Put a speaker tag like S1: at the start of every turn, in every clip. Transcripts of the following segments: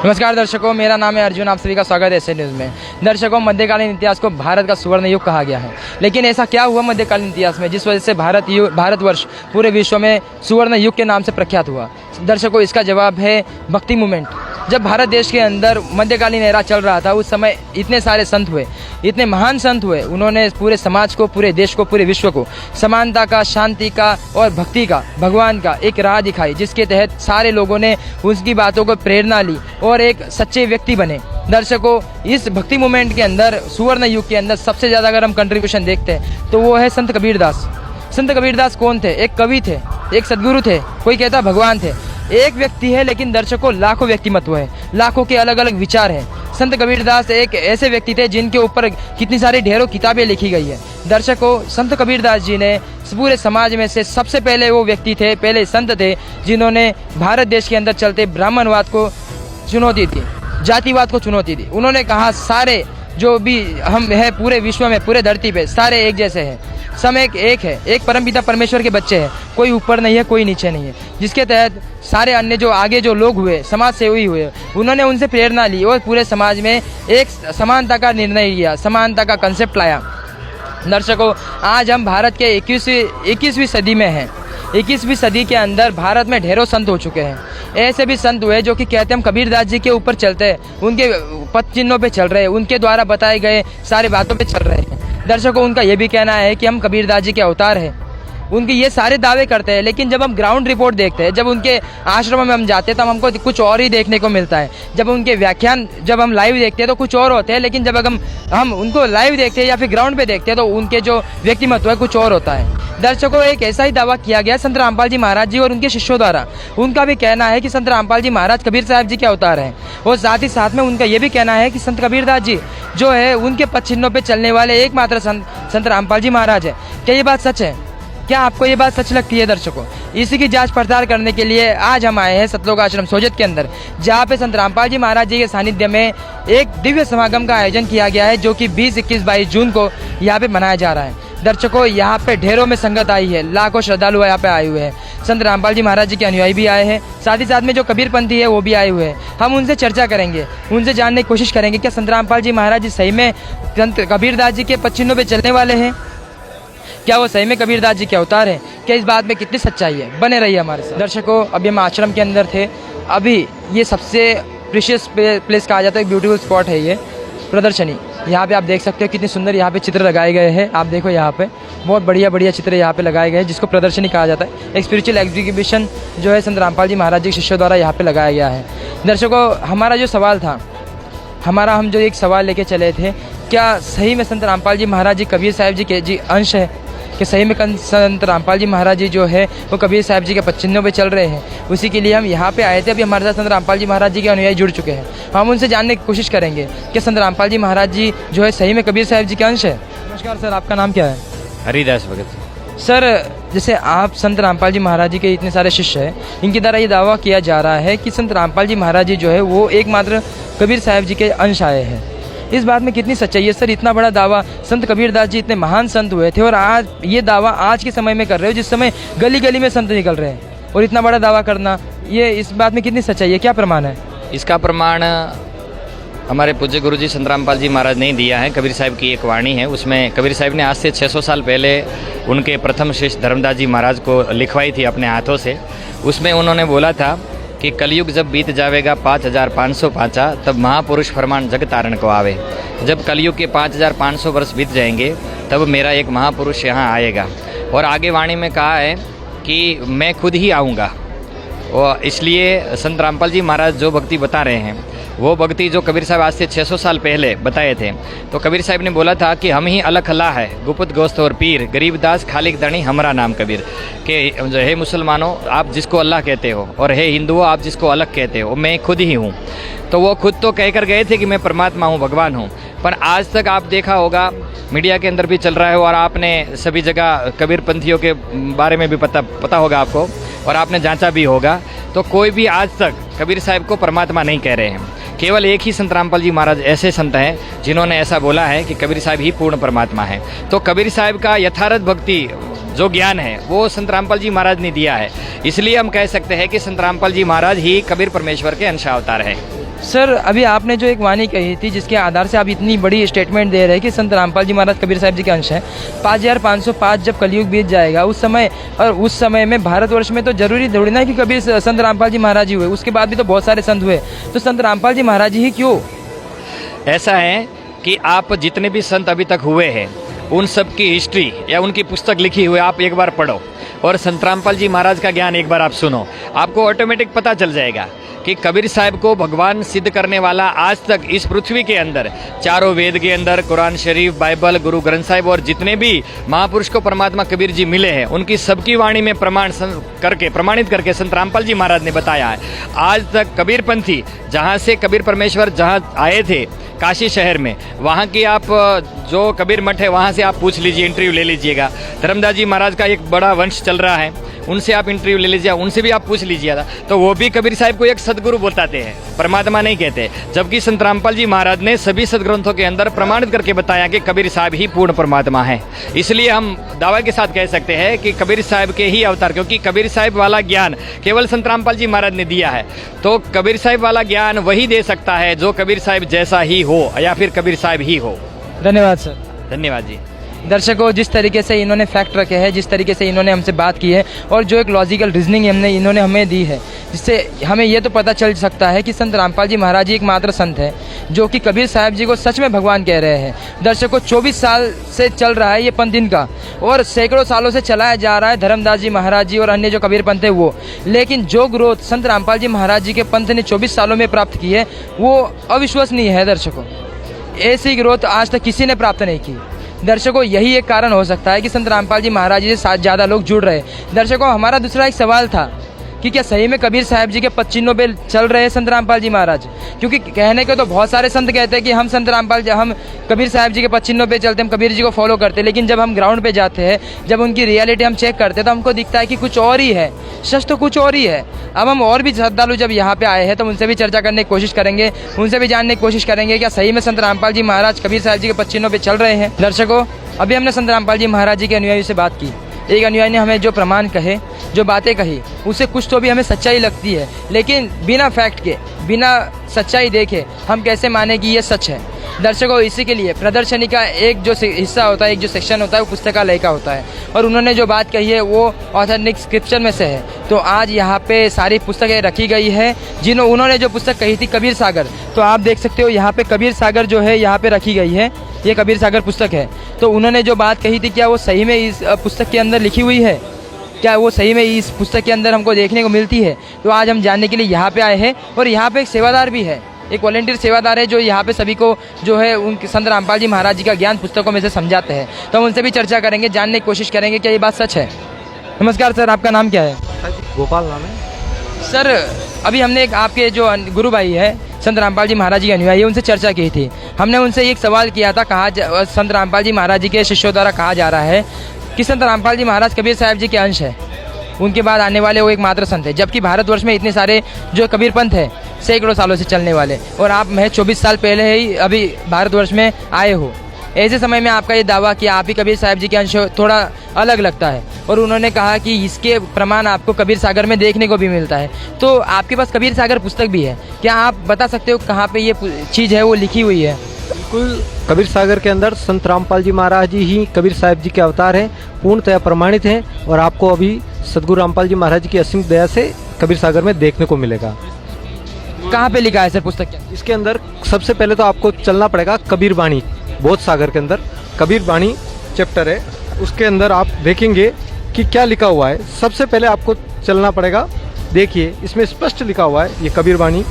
S1: नमस्कार दर्शकों, मेरा नाम है अर्जुन। आप सभी का स्वागत है एसए न्यूज़ में। दर्शकों, मध्यकालीन इतिहास को भारत का सुवर्ण युग कहा गया है, लेकिन ऐसा क्या हुआ मध्यकालीन इतिहास में जिस वजह से भारतवर्ष पूरे विश्व में सुवर्ण युग के नाम से प्रख्यात हुआ? दर्शकों, इसका जवाब है भक्ति मूवमेंट। जब भारत देश के अंदर मध्यकालीन एरा चल रहा था, उस समय इतने सारे संत हुए, इतने महान संत हुए। उन्होंने पूरे समाज को, पूरे देश को, पूरे विश्व को समानता का, शांति का और भक्ति का, भगवान का एक राह दिखाई, जिसके तहत सारे लोगों ने उसकी बातों को प्रेरणा ली और एक सच्चे व्यक्ति बने। दर्शकों, इस भक्ति मूवमेंट के अंदर, सुवर्ण युग के अंदर सबसे ज़्यादा अगर हम कंट्रीब्यूशन देखते हैं तो वो है संत कबीरदास। संत कबीरदास कौन थे? एक कवि थे, एक सदगुरु थे, कोई कहता भगवान थे। एक व्यक्ति है, लेकिन दर्शकों लाखों व्यक्तिमत्व है, लाखों के अलग अलग विचार हैं। संत कबीरदास एक ऐसे व्यक्ति थे जिनके ऊपर कितनी सारी ढेरों किताबें लिखी गई है। दर्शकों, संत कबीरदास जी ने पूरे समाज में से सबसे पहले वो व्यक्ति थे, पहले संत थे जिन्होंने भारत देश के अंदर चलते ब्राह्मणवाद को चुनौती दी, जातिवाद को चुनौती दी। उन्होंने कहा सारे जो भी हम है पूरे विश्व में, पूरे धरती पे सारे एक जैसे हैं, सब एक है, एक परमपिता परमेश्वर के बच्चे हैं, कोई ऊपर नहीं है, कोई नीचे नहीं है। जिसके तहत सारे अन्य जो आगे जो लोग हुए, समाज सेवी हुए, उन्होंने उनसे प्रेरणा ली और पूरे समाज में एक समानता का निर्णय लिया, समानता का कंसेप्ट लाया। दर्शकों, आज हम भारत के 21वीं सदी में हैं। 21वीं सदी के अंदर भारत में ढेरों संत हो चुके हैं। ऐसे भी संत हुए जो कि कहते हम कबीरदास जी के ऊपर चलते हैं, उनके पथ चिन्हों पे चल रहे हैं, उनके द्वारा बताए गए सारे बातों पे चल रहे हैं। दर्शकों, उनका ये भी कहना है कि हम कबीरदास जी के अवतार हैं। उनके ये सारे दावे करते हैं, लेकिन जब हम ग्राउंड रिपोर्ट देखते हैं, जब उनके आश्रम में हम जाते हैं, तब हमको कुछ और ही देखने को मिलता है। जब उनके व्याख्यान जब हम लाइव देखते हैं तो कुछ और होते हैं, लेकिन जब हम उनको लाइव देखते हैं या फिर ग्राउंड पे देखते हैं तो उनके जो व्यक्तिमत्व है कुछ और होता है। दर्शकों, एक ऐसा ही दावा किया गया संत रामपाल जी महाराज जी और उनके शिष्यों द्वारा। उनका भी कहना है कि संत रामपाल जी महाराज कबीर साहब जी के अवतार हैं, और साथ ही साथ में उनका ये भी कहना है कि संत कबीरदास जी जो है उनके पथ चिन्हों पर चलने वाले एकमात्र संत रामपाल जी महाराज है। क्या ये बात सच है? क्या आपको ये बात सच लगती है? दर्शकों, इसी की जांच पड़ताल करने के लिए आज हम आए हैं सतलोक आश्रम सोजत के अंदर, जहां पे संत रामपाल जी महाराज जी के सानिध्य में एक दिव्य समागम का आयोजन किया गया है, जो कि 20, 21, 22 जून को यहाँ पे मनाया जा रहा है। दर्शकों, यहाँ पे ढेरों में संगत आई है, लाखों श्रद्धालु यहाँ पे आए हुए हैं। संत रामपाल जी महाराज जी के अनुयायी भी आए हैं, साथ ही साथ में जो कबीरपंथी है वो भी आए हुए हैं। हम उनसे चर्चा करेंगे, उनसे जानने की कोशिश करेंगे क्या संत रामपाल जी महाराज जी सही में संत कबीरदास जी के पथ चिन्हों पे चलने वाले हैं? क्या वो सही में कबीरदास जी के अवतार हैं? क्या इस बात में कितनी सच्चाई है? बने रहिए हमारे साथ। दर्शकों, अभी हम आश्रम के अंदर थे। अभी ये सबसे प्रीशियस प्लेस कहा जाता है, एक ब्यूटीफुल स्पॉट है ये प्रदर्शनी। यहाँ पे आप देख सकते हो कितनी सुंदर यहाँ पे चित्र लगाए गए हैं। आप देखो, यहाँ पे बहुत बढ़िया चित्र यहाँ पे लगाए गए हैं, जिसको प्रदर्शनी कहा जाता है। एक स्पिरिचुअल एग्जीबिशन जो है संत रामपाल जी महाराज जी के शिष्यों द्वारा यहाँ पे लगाया गया है। दर्शकों, हमारा जो सवाल था, हम जो एक सवाल लेके चले थे, क्या सही में संत रामपाल जी महाराज जी कबीर साहब जी के अंश है? कि सही में संत रामपाल जी महाराज जी जो है वो कबीर साहब जी के पथ चिन्हों पे चल रहे हैं? उसी के लिए हम यहाँ पे आए थे। अभी हमारे साथ संत रामपाल जी महाराज जी के अनुयायी जुड़ चुके हैं। हम उनसे जानने की कोशिश करेंगे कि संत रामपाल जी महाराज जी जो है सही में कबीर साहब जी के अंश है। नमस्कार सर, आपका नाम क्या है?
S2: हरिदास भगत।
S1: सर, जैसे आप संत रामपाल जी महाराज जी के इतने सारे शिष्य हैं, इनके द्वारा ये दावा किया जा रहा है कि संत रामपाल जी महाराज जी जो है वो एकमात्र कबीर साहब जी के अंश आए हैं। इस बात में कितनी सच्चाई है सर? इतना बड़ा दावा, संत कबीरदास जी इतने महान संत हुए थे, और आज ये दावा आज के समय में कर रहे हो, जिस समय गली गली में संत निकल रहे हैं, और इतना बड़ा दावा करना, ये इस बात में कितनी सच्चाई है? क्या प्रमाण है
S2: इसका? प्रमाण हमारे पूज्य गुरु जी संत रामपाल जी महाराज ने दिया है। कबीर साहब की एक वाणी है, उसमें कबीर साहब ने आज से 600 साल पहले उनके प्रथम शिष्य धर्मदास जी महाराज को लिखवाई थी अपने हाथों से। उसमें उन्होंने बोला था कि कलयुग जब बीत जावेगा 5505, तब महापुरुष फरमान जग तारण को आवे। जब कलयुग के 5500 वर्ष बीत जाएंगे, तब मेरा एक महापुरुष यहाँ आएगा। और आगे वाणी में कहा है कि मैं खुद ही आऊँगा। और इसलिए संत रामपाल जी महाराज जो भक्ति बता रहे हैं, वो भक्ति जो कबीर साहब आज से 600 साल पहले बताए थे, तो कबीर साहब ने बोला था कि हम ही अलख अल्लाह है, गुप्त गोस्त और पीर, गरीबदास खालिक दणी हमारा नाम कबीर। कि जो है मुसलमानों, आप जिसको अल्लाह कहते हो, और है हिंदुओं, आप जिसको अलग कहते हो, मैं खुद ही हूँ। तो वो खुद तो कहकर गए थे कि मैं परमात्मा हूँ, भगवान हूँ, पर आज तक आप देखा होगा मीडिया के अंदर भी चल रहा है, और आपने सभी जगह कबीर पंथियों के बारे में भी पता होगा आपको, और आपने जांचा भी होगा, तो कोई भी आज तक कबीर साहब को परमात्मा नहीं कह रहे हैं। केवल एक ही संत रामपाल जी महाराज ऐसे संत हैं जिन्होंने ऐसा बोला है कि कबीर साहब ही पूर्ण परमात्मा है। तो कबीर साहब का यथार्थ भक्ति जो ज्ञान है वो संत रामपाल जी महाराज ने दिया है। इसलिए हम कह सकते हैं कि संत रामपाल जी महाराज ही कबीर परमेश्वर के अंश अवतार है।
S1: सर अभी आपने जो एक वाणी कही थी जिसके आधार से आप इतनी बड़ी स्टेटमेंट दे रहे हैं कि संत रामपाल जी महाराज कबीर साहब जी के अंश हैं, 5505 जब कलयुग बीत जाएगा उस समय, और उस समय में भारतवर्ष में तो जरूरी थोड़ी ना कि कबीर संत रामपाल जी महाराज ही हुए, उसके बाद भी तो बहुत सारे संत हुए, तो संत रामपाल जी महाराज ही क्यों?
S2: ऐसा है कि आप जितने भी संत अभी तक हुए हैं उन सब की हिस्ट्री या उनकी पुस्तक लिखी हुई आप एक बार पढ़ो और संत रामपाल जी महाराज का ज्ञान एक बार आप सुनो, आपको ऑटोमेटिक पता चल जाएगा कि कबीर साहब को भगवान सिद्ध करने वाला आज तक इस पृथ्वी के अंदर, चारों वेद के अंदर, कुरान शरीफ, बाइबल, गुरु ग्रंथ साहिब और जितने भी महापुरुष को परमात्मा कबीर जी मिले हैं उनकी सबकी वाणी में प्रमाणित करके संत रामपाल जी महाराज ने बताया है। आज तक कबीरपंथी जहाँ से कबीर परमेश्वर जहाँ आए थे काशी शहर में, वहाँ की आप जो कबीर मठ है वहाँ से आप पूछ लीजिए, इंटरव्यू ले लीजिएगा। धर्मदास जी महाराज का एक बड़ा वंश चल रहा है, उनसे आप इंटरव्यू ले लीजिए, उनसे भी आप पूछ लीजिएगा, तो वो भी कबीर साहब को एक सदगुरु बताते हैं, परमात्मा नहीं कहते। जबकि संत रामपाल जी महाराज ने सभी सदग्रंथों के अंदर प्रमाणित करके बताया कि कबीर साहब ही पूर्ण परमात्मा है। इसलिए हम दावा के साथ कह सकते हैं कि कबीर साहब के ही अवतार, क्योंकि कबीर साहब वाला ज्ञान केवल संत रामपाल जी महाराज ने दिया है, तो कबीर साहब वाला ज्ञान वही दे सकता है जो कबीर साहब जैसा ही हो या फिर कबीर साहब ही हो।
S1: धन्यवाद सर।
S2: धन्यवाद जी।
S1: दर्शकों, जिस तरीके से इन्होंने फैक्ट रखे हैं, जिस तरीके से इन्होंने हमसे बात की है और जो एक लॉजिकल रीजनिंग इन्होंने हमें दी है, जिससे हमें ये तो पता चल सकता है कि संत रामपाल जी महाराज जी एकमात्र संत है जो कि कबीर साहब जी को सच में भगवान कह रहे हैं। दर्शकों, 24 साल से चल रहा है ये पंथ इनका और सैकड़ों सालों से चलाया जा रहा है धर्मदास जी महाराज जी और अन्य जो कबीर पंथ है वो, लेकिन जो ग्रोथ संत रामपाल जी महाराज जी के पंथ ने 24 सालों में प्राप्त की है वो अविश्वसनीय है। दर्शकों, ऐसी ग्रोथ आज तक किसी ने प्राप्त नहीं की। दर्शकों, यही एक कारण हो सकता है कि संत रामपाल जी महाराज जी से साथ ज़्यादा लोग जुड़ रहे हैं। दर्शकों, हमारा दूसरा एक सवाल था कि क्या सही में कबीर साहब जी के पद चिन्हों पे चल रहे हैं संत रामपाल जी महाराज? क्योंकि कहने के तो बहुत सारे संत कहते हैं कि हम हम कबीर साहब जी के पद चिन्हों पे चलते हैं, हम कबीर जी को फॉलो करते हैं, लेकिन जब हम ग्राउंड पे जाते हैं, जब उनकी रियलिटी हम चेक करते हैं तो हमको दिखता है कि कुछ और ही है, सच तो कुछ और ही है। अब हम और भी श्रद्धालु जब यहाँ पे आए हैं तो उनसे भी चर्चा करने की कोशिश करेंगे, उनसे भी जानने की कोशिश करेंगे क्या सही में संत रामपाल जी महाराज कबीर साहब जी के पद चिन्हों पर चल रहे हैं। दर्शकों, अभी हमने संत रामपाल जी महाराज जी के अनुयायियों से बात की। एक अनुयायी ने हमें जो प्रमाण कहे, जो बातें कही, उससे कुछ तो भी हमें सच्चाई लगती है, लेकिन बिना फैक्ट के, बिना सच्चाई देखे हम कैसे माने कि ये सच है। दर्शकों, इसी के लिए प्रदर्शनी का एक जो हिस्सा होता है, एक जो सेक्शन होता है वो पुस्तकालय का होता है और उन्होंने जो बात कही है वो ऑथेंटिक स्क्रिप्चर में से है। तो आज यहाँ पे सारी पुस्तकें रखी गई है। उन्होंने जो पुस्तक कही थी कबीर सागर, तो आप देख सकते हो यहाँ पे कबीर सागर जो है यहाँ पे रखी गई है, ये कबीर सागर पुस्तक है। तो उन्होंने जो बात कही थी क्या वो सही में इस पुस्तक के अंदर लिखी हुई है? क्या वो सही में इस पुस्तक के अंदर हमको देखने को मिलती है? तो आज हम जानने के लिए यहाँ पे आए हैं और यहाँ पे एक सेवादार भी है, एक वॉलंटियर सेवादार है जो यहाँ पे सभी को जो है उनके संत रामपाल जी महाराज जी का ज्ञान पुस्तकों में से समझाते हैं। तो हम उनसे भी चर्चा करेंगे, जानने की कोशिश करेंगे क्या ये बात सच है। नमस्कार सर, आपका नाम क्या है?
S3: गोपाल नाम है
S1: सर। अभी हमने एक आपके जो गुरु भाई है संत रामपाल जी महाराज जी के अनुयायी, उनसे चर्चा की थी। हमने उनसे एक सवाल किया था, संत रामपाल जी महाराज जी के शिष्यों द्वारा कहा जा रहा है कि संत रामपाल जी महाराज कबीर साहब जी के अंश है, उनके बाद आने वाले वो एकमात्र संत है, जबकि भारतवर्ष में इतने सारे जो कबीर पंथ है सैकड़ों सालों से चलने वाले, और आप महज 24 साल पहले ही अभी भारतवर्ष में आए हो। ऐसे समय में आपका ये दावा कि आप ही कबीर साहब जी के अंश थोड़ा अलग लगता है, और उन्होंने कहा कि इसके प्रमाण आपको कबीर सागर में देखने को भी मिलता है। तो आपके पास कबीर सागर पुस्तक भी है, क्या आप बता सकते हो कहाँ पे ये चीज़ है वो लिखी हुई है?
S3: बिल्कुल, कबीर सागर के अंदर संत रामपाल जी महाराज जी ही कबीर साहब जी के अवतार हैं, पूर्णतया प्रमाणित हैं, और आपको अभी सदगुरु रामपाल जी महाराज जी की असीम दया से कबीर सागर में देखने को मिलेगा।
S1: कहाँ पे लिखा है सर पुस्तक के?
S3: इसके अंदर सबसे पहले तो आपको चलना पड़ेगा कबीर बाणी, बोध सागर के अंदर कबीर बाणी चैप्टर है, उसके अंदर आप देखेंगे कि क्या लिखा हुआ है। सबसे पहले आपको चलना पड़ेगा, देखिए इसमें स्पष्ट लिखा हुआ है, ये कबीर बाणी।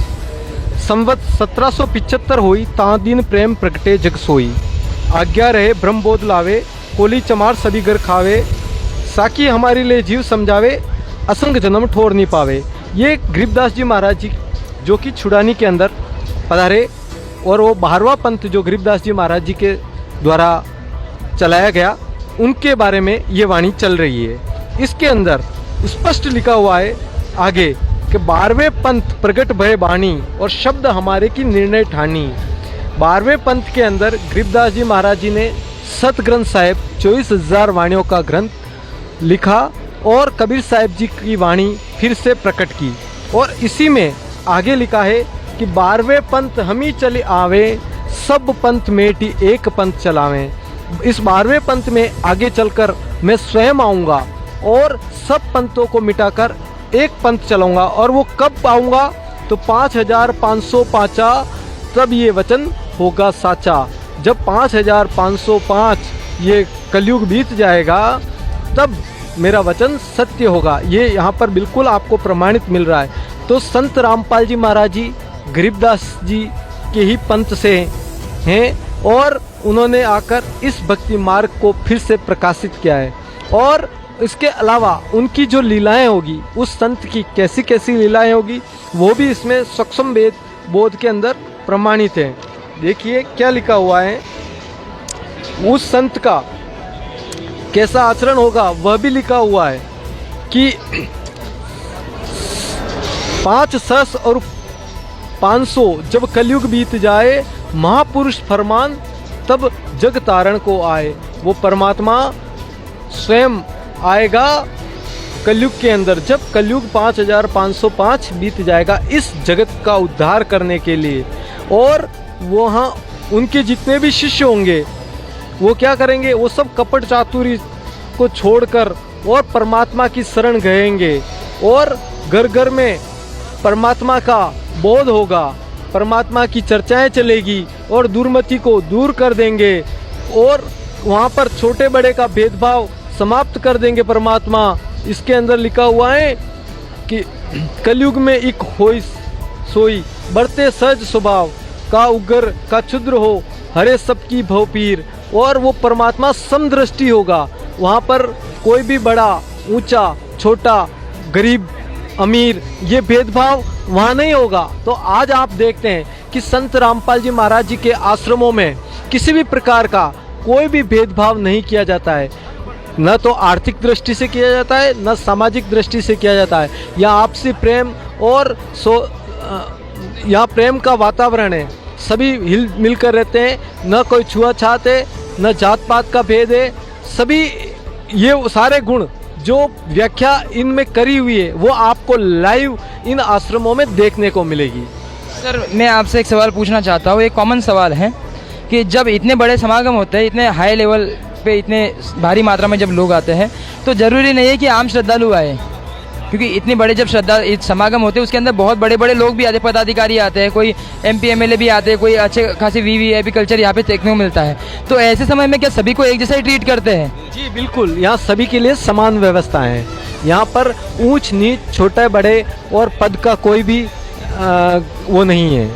S3: संवत 1775 हुई तादीन प्रेम प्रगटे जग सोई, आज्ञा रहे ब्रह्मबोध लावे, कोली चमार सभी घर खावे, साकी हमारे लिए जीव समझावे, असंग जन्म ठोर नहीं पावे। ये गरीबदास जी महाराज जी जो कि छुड़ानी के अंदर पधारे, और वो 12वां पंथ जो गरीबदास जी महाराज जी के द्वारा चलाया गया, उनके बारे में ये वाणी चल रही है। इसके अंदर स्पष्ट लिखा हुआ है आगे कि 12वें पंथ प्रगट भय बाणी और शब्द हमारे की निर्णय ठानी। 12वें पंथ के अंदर गरीबदास जी महाराज जी ने सत ग्रंथ साहिब 24,000 वाणियों का ग्रंथ लिखा और कबीर साहब जी की वाणी फिर से प्रकट की, और इसी में आगे लिखा है कि 12वें पंथ हम ही चले आवे, सब पंथ मेटी एक पंथ चलावें। इस 12वें पंथ में आगे चलकर मैं स्वयं आऊँगा और सब पंथों को मिटाकर एक पंथ चलाऊंगा। और वो कब आऊँगा? तो 5505 तब ये वचन होगा साचा। जब 5505 ये कलयुग बीत जाएगा तब मेरा वचन सत्य होगा। ये यहाँ पर बिल्कुल आपको प्रमाणित मिल रहा है। तो संत रामपाल जी महाराज जी गरीबदास जी के ही पंथ से हैं और उन्होंने आकर इस भक्ति मार्ग को फिर से प्रकाशित किया है। और इसके अलावा उनकी जो लीलाएं होगी, उस संत की कैसी कैसी लीलाएं होगी, वो भी इसमें सक्षम वेद बोध के अंदर प्रमाणित है। देखिए क्या लिखा हुआ है, उस संत का कैसा आचरण होगा वह भी लिखा हुआ है कि 5 सहस और 500 जब कलयुग बीत जाए, महापुरुष फरमान तब जग तारण को आए। वो परमात्मा स्वयं आएगा कलयुग के अंदर, जब कलयुग 5505 बीत जाएगा इस जगत का उद्धार करने के लिए। और वहाँ उनके जितने भी शिष्य होंगे वो क्या करेंगे? वो सब कपट चातुरी को छोड़कर और परमात्मा की शरण गएंगे और घर घर में परमात्मा का बोध होगा, परमात्मा की चर्चाएं चलेगी और दुर्मति को दूर कर देंगे और वहाँ पर छोटे बड़े का भेदभाव समाप्त कर देंगे परमात्मा। इसके अंदर लिखा हुआ है कि कलयुग में एक होई सोई, बढ़ते सहज स्वभाव का उग्र का क्षुद्र हो, हरे सबकी भव पीर। और वो परमात्मा समदृष्टि होगा, वहाँ पर कोई भी बड़ा ऊंचा छोटा गरीब अमीर ये भेदभाव वहाँ नहीं होगा। तो आज आप देखते हैं कि संत रामपाल जी महाराज जी के आश्रमों में किसी भी प्रकार का कोई भी भेदभाव नहीं किया जाता है, न तो आर्थिक दृष्टि से किया जाता है न सामाजिक दृष्टि से किया जाता है। यहाँ आपसी प्रेम और यहाँ प्रेम का वातावरण है, सभी हिल मिलकर रहते हैं, न कोई छुआछात है न जात पात का भेद है। सभी ये सारे गुण जो व्याख्या इनमें करी हुई है वो आपको लाइव इन आश्रमों में देखने को मिलेगी।
S1: सर मैं आपसे एक सवाल पूछना चाहता हूँ, एक कॉमन सवाल है कि जब इतने बड़े समागम होते हैं, इतने हाई लेवल पे इतने भारी मात्रा में जब लोग आते हैं, तो ज़रूरी नहीं है कि आम श्रद्धालु आए, क्योंकि इतने बड़े जब समागम होते हैं उसके अंदर बहुत बड़े बड़े लोग भी आते हैं, पदाधिकारी आते हैं, कोई MP MLA भी आते हैं, कोई अच्छे खासी VVIP कल्चर यहाँ पे देखने को मिलता है। तो ऐसे समय में क्या सभी को एक जैसा ही ट्रीट करते हैं?
S3: जी बिल्कुल, यहाँ सभी के लिए समान व्यवस्था है। यहाँ पर ऊंच नीच छोटे बड़े और पद का कोई भी वो नहीं है।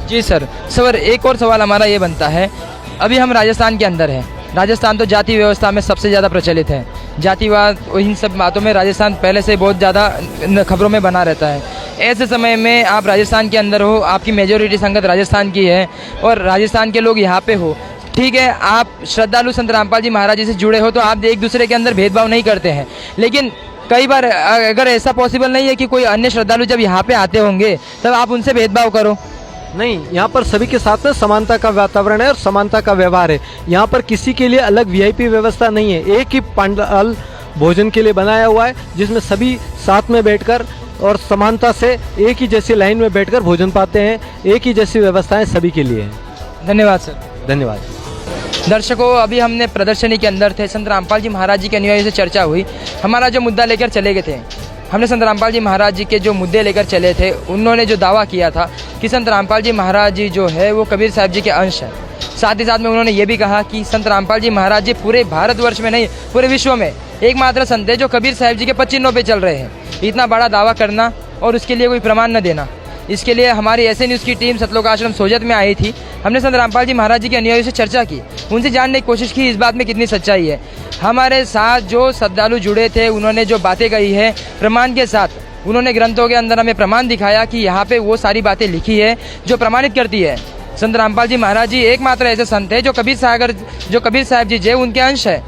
S1: जी सर एक और सवाल हमारा ये बनता है, अभी हम राजस्थान के अंदर हैं। राजस्थान तो जाति व्यवस्था में सबसे ज़्यादा प्रचलित है, जातिवाद इन सब बातों में राजस्थान पहले से बहुत ज़्यादा खबरों में बना रहता है। ऐसे समय में आप राजस्थान के अंदर हो, आपकी मेजोरिटी संगत राजस्थान की है और राजस्थान के लोग यहाँ पे हो, ठीक है, आप श्रद्धालु संत रामपाल जी महाराज जी से जुड़े हो तो आप एक दूसरे के अंदर भेदभाव नहीं करते हैं। लेकिन कई बार अगर ऐसा पॉसिबल नहीं है कि कोई अन्य श्रद्धालु जब यहाँ पे आते होंगे तब आप उनसे भेदभाव करो?
S3: नहीं, यहाँ पर सभी के साथ में समानता का वातावरण है और समानता का व्यवहार है। यहाँ पर किसी के लिए अलग VIP व्यवस्था नहीं है। एक ही पंडाल भोजन के लिए बनाया हुआ है जिसमें सभी साथ में बैठकर और समानता से एक ही जैसी लाइन में बैठकर भोजन पाते हैं। एक ही जैसी व्यवस्थाएं सभी के लिए हैं।
S1: धन्यवाद सर।
S3: धन्यवाद।
S1: दर्शकों, अभी हमने प्रदर्शनी के अंदर थे, संत रामपाल जी महाराज जी के अनुयायियों से चर्चा हुई। हमारा जो मुद्दा लेकर चले गए थे, हमने संत रामपाल जी महाराज जी के जो मुद्दे लेकर चले थे, उन्होंने जो दावा किया था कि संत रामपाल जी महाराज जी जो है वो कबीर साहब जी के अंश हैं। साथ ही साथ में उन्होंने ये भी कहा कि संत रामपाल जी महाराज जी पूरे भारतवर्ष में नहीं पूरे विश्व में एकमात्र संत है जो कबीर साहब जी के पचिन्हों पे चल रहे हैं। इतना बड़ा दावा करना और उसके लिए कोई प्रमाण न देना, इसके लिए हमारी ऐसे न्यूज़ की टीम सतलोक आश्रम सोजत में आई थी। हमने संत रामपाल जी महाराज जी के अनुयायियों से चर्चा की, उनसे जानने की कोशिश की इस बात में कितनी सच्चाई है। हमारे साथ जो श्रद्धालु जुड़े थे उन्होंने जो बातें कही है प्रमाण के साथ, उन्होंने ग्रंथों के अंदर हमें प्रमाण दिखाया कि यहाँ पे वो सारी बातें लिखी है जो प्रमाणित करती है संत रामपाल जी महाराज जी एकमात्र ऐसे संत है जो कबीर साहब जी जो उनके अंश है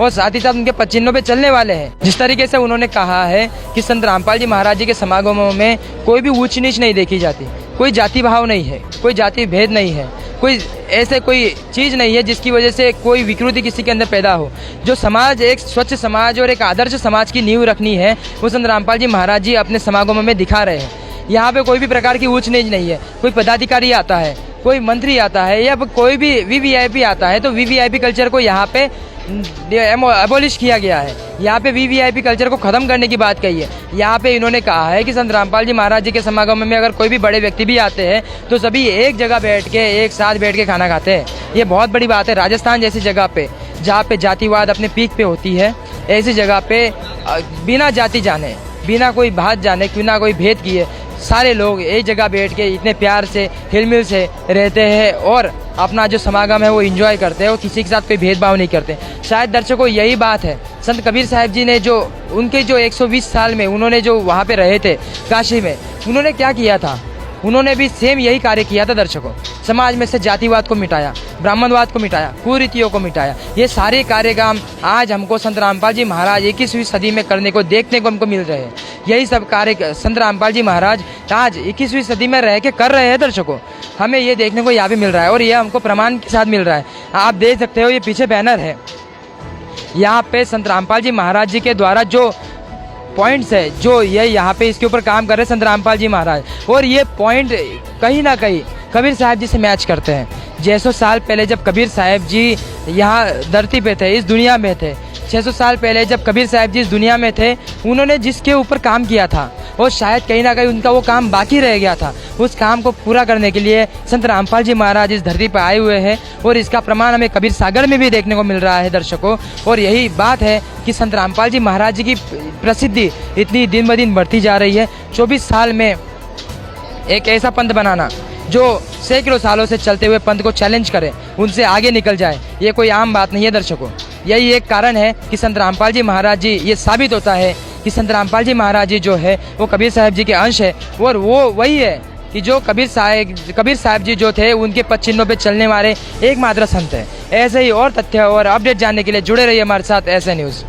S1: और साथ ही साथ उनके पचिन्हों पे चलने वाले हैं। जिस तरीके से उन्होंने कहा है कि संत रामपाल जी महाराज जी के समागमों में कोई भी ऊंच नीच नहीं देखी जाती, कोई जाति भाव नहीं है, कोई जाति भेद नहीं है, कोई ऐसे कोई चीज़ नहीं है जिसकी वजह से कोई विकृति किसी के अंदर पैदा हो। जो समाज एक स्वच्छ समाज और एक आदर्श समाज की नींव रखनी है वो संत रामपाल जी महाराज जी अपने समागमों में दिखा रहे हैं। यहाँ पे कोई भी प्रकार की ऊंच नीच नहीं है। कोई पदाधिकारी आता है, कोई मंत्री आता है या कोई भी वीवीआईपी आता है तो वीवीआईपी कल्चर को यहाँ पे एबॉलिश किया गया है। यहाँ पे वीवीआईपी कल्चर को ख़त्म करने की बात कही है। यहाँ पे इन्होंने कहा है कि संत रामपाल जी महाराज जी के समागम में अगर कोई भी बड़े व्यक्ति भी आते हैं तो सभी एक जगह बैठ के एक साथ बैठ के खाना खाते हैं। ये बहुत बड़ी बात है। राजस्थान जैसी जगह पे जहाँ पे जातिवाद अपने पीक पे होती है, ऐसी जगह पे बिना जाति जाने, बिना कोई बात जाने, बिना कोई भेद किए सारे लोग एक जगह बैठ के इतने प्यार से हिलमिल से रहते हैं और अपना जो समागम है वो एंजॉय करते हैं और किसी के साथ कोई भेदभाव नहीं करते। शायद दर्शकों यही बात है। संत कबीर साहब जी ने जो उनके जो 120 साल में उन्होंने जो वहाँ पे रहे थे काशी में, उन्होंने क्या किया था? उन्होंने भी सेम यही कार्य किया था दर्शकों। समाज में से जातिवाद को मिटाया, ब्राह्मणवाद को मिटाया, कुरीतियों को मिटाया। ये सारे कार्यक्रम आज हमको संत रामपाल जी महाराज 21वीं सदी में करने को देखने को हमको मिल रहे हैं। यही सब कार्य संत रामपाल जी महाराज आज 21वीं सदी में रह के कर रहे हैं दर्शकों। हमें ये देखने को यहाँ भी मिल रहा है और ये हमको प्रमाण के साथ मिल रहा है। आप देख सकते हो, ये पीछे बैनर है, यहाँ पे संत रामपाल जी महाराज जी के द्वारा जो पॉइंट्स है, जो ये यहाँ पे इसके ऊपर काम कर रहे हैं संत रामपाल जी महाराज, और ये पॉइंट कहीं ना कहीं कबीर साहब जी से मैच करते हैं। 600 साल पहले जब कबीर साहब जी यहाँ धरती पे थे, इस दुनिया में थे, 600 साल पहले जब कबीर साहब जी इस दुनिया में थे, उन्होंने जिसके ऊपर काम किया था और शायद कहीं ना कहीं उनका वो काम बाकी रह गया था, उस काम को पूरा करने के लिए संत रामपाल जी महाराज इस धरती पर आए हुए हैं और इसका प्रमाण हमें कबीर सागर में भी देखने को मिल रहा है दर्शकों। और यही बात है कि संत रामपाल जी महाराज जी की प्रसिद्धि इतनी दिन ब दिन बढ़ती जा रही है। 24 साल में एक ऐसा पंथ बनाना जो सैकड़ों सालों से चलते हुए पंथ को चैलेंज करे, उनसे आगे निकल जाए, ये कोई आम बात नहीं है दर्शकों। यही एक कारण है कि संत रामपाल जी महाराज जी, ये साबित होता है कि संत रामपाल जी महाराज जी जो है वो कबीर साहब जी के अंश है और वो वही है कि जो कबीर साहब जी जो थे उनके पद चिन्हों पे चलने वाले एकमात्र संत है। ऐसे ही और तथ्य और अपडेट जानने के लिए जुड़े रहिए हमारे साथ ऐसे न्यूज़।